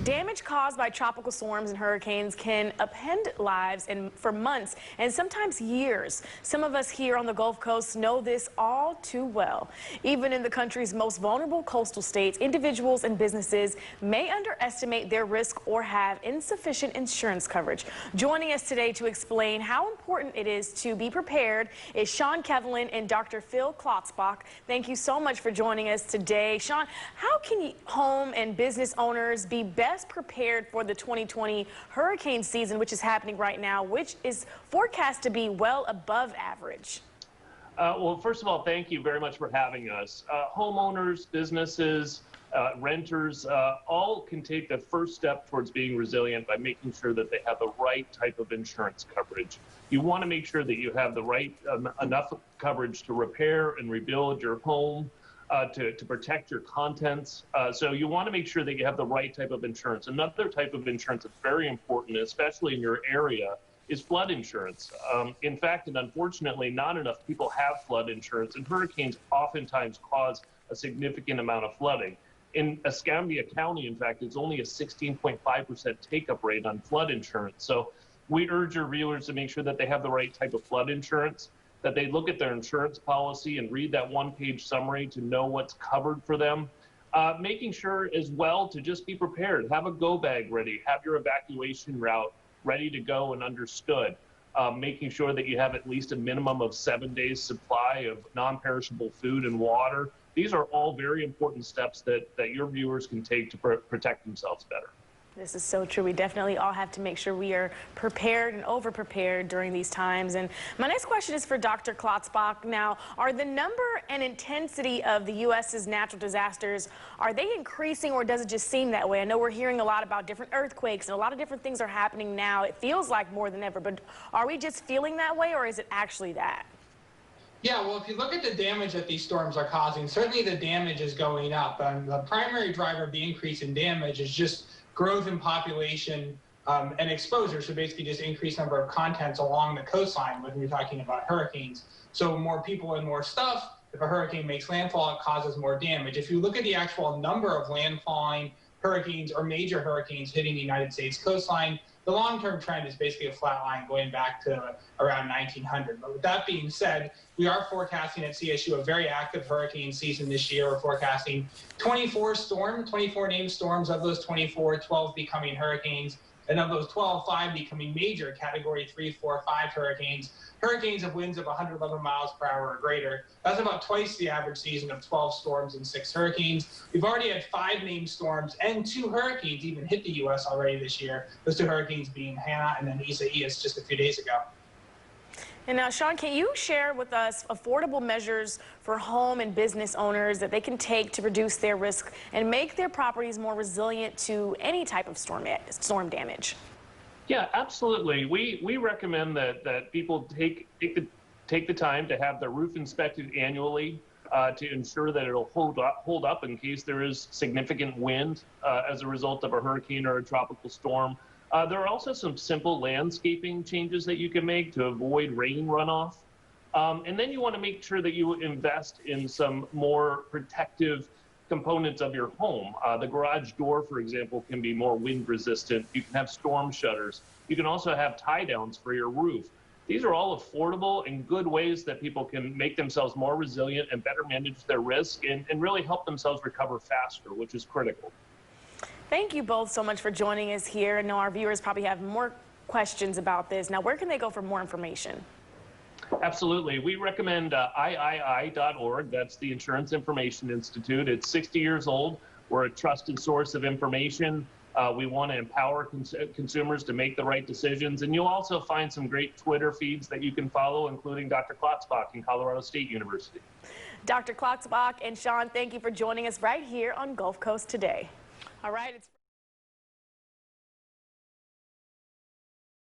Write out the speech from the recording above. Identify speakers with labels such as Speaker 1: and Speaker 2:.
Speaker 1: Damage caused by tropical storms and hurricanes can upend lives for months and sometimes years. Some of us here on the Gulf Coast know this all too well. Even in the country's most vulnerable coastal states, individuals and businesses may underestimate their risk or have insufficient insurance coverage. Joining us today to explain how important it is to be prepared is Sean Kevlin and Dr. Phil Klotzbach. Thank you so much for joining us today. Sean, how can home and business owners be best prepared for the 2020 hurricane season, which is happening right now, which is forecast to be well above average?
Speaker 2: Well, first of all, thank you very much for having us. Homeowners, businesses, renters, all can take the first step towards being resilient by making sure that they have the right type of insurance coverage. You want to make sure that you have the right enough coverage to repair and rebuild your home, to protect your contents. So you want to make sure that you have the right type of insurance. Another type of insurance that's very important, especially in your area, is flood insurance. In fact, and unfortunately, not enough people have flood insurance, and hurricanes oftentimes cause a significant amount of flooding. In Escambia County, in fact, it's only a 16.5% take-up rate on flood insurance. So we urge your viewers to make sure that they have the right type of flood insurance, that they look at their insurance policy and read that one-page summary to know what's covered for them. Making sure as well to just be prepared. Have a go bag ready. Have your evacuation route ready to go and understood. Making sure that you have at least a minimum of 7 days supply of non-perishable food and water. These are all very important steps that your viewers can take to protect themselves better.
Speaker 1: This is so true. We definitely all have to make sure we are prepared and over-prepared during these times. And my next question is for Dr. Klotzbach. Now, are the number and intensity of the U.S.'s natural disasters, are they increasing, or does it just seem that way? I know we're hearing a lot about different earthquakes and a lot of different things are happening now. It feels like more than ever, but are we just feeling that way, or is it actually that?
Speaker 3: Yeah, well, if you look at the damage that these storms are causing, certainly the damage is going up. The primary driver of the increase in damage is just growth in population and exposure, so basically just increased number of contents along the coastline when we're talking about hurricanes. So more people and more stuff, if a hurricane makes landfall, it causes more damage. If you look at the actual number of landfalling hurricanes or major hurricanes hitting the United States coastline, the long-term trend is basically a flat line going back to around 1900. But with that being said, we are forecasting at CSU a very active hurricane season this year. We're forecasting 24 named storms. Of those 24, 12 becoming hurricanes. And of those 12, 5 becoming major Category 3, 4, 5 hurricanes. Hurricanes have winds of 111 miles per hour or greater. That's about twice the average season of 12 storms and 6 hurricanes. We've already had 5 named storms and 2 hurricanes even hit the U.S. already this year. Those 2 hurricanes being Hannah and then Isaias just a few days ago.
Speaker 1: And now, Sean, can you share with us affordable measures for home and business owners that they can take to reduce their risk and make their properties more resilient to any type of storm damage?
Speaker 2: Yeah, absolutely. We recommend that people take the time to have their roof inspected annually to ensure that it'll hold up in case there is significant wind as a result of a hurricane or a tropical storm. There are also some simple landscaping changes that you can make to avoid rain runoff. And then you want to make sure that you invest in some more protective components of your home. The garage door, for example, can be more wind resistant. You can have storm shutters. You can also have tie downs for your roof. These are all affordable and good ways that people can make themselves more resilient and better manage their risk and really help themselves recover faster, which is critical.
Speaker 1: Thank you both so much for joining us here. I know our viewers probably have more questions about this. Now, where can they go for more information?
Speaker 2: Absolutely. We recommend III.org. That's the Insurance Information Institute. It's 60 years old. We're a trusted source of information. We want to empower consumers to make the right decisions. And you'll also find some great Twitter feeds that you can follow, including Dr. Klotzbach in Colorado State University. Dr.
Speaker 1: Klotzbach and Sean, thank you for joining us right here on Gulf Coast Today. All right.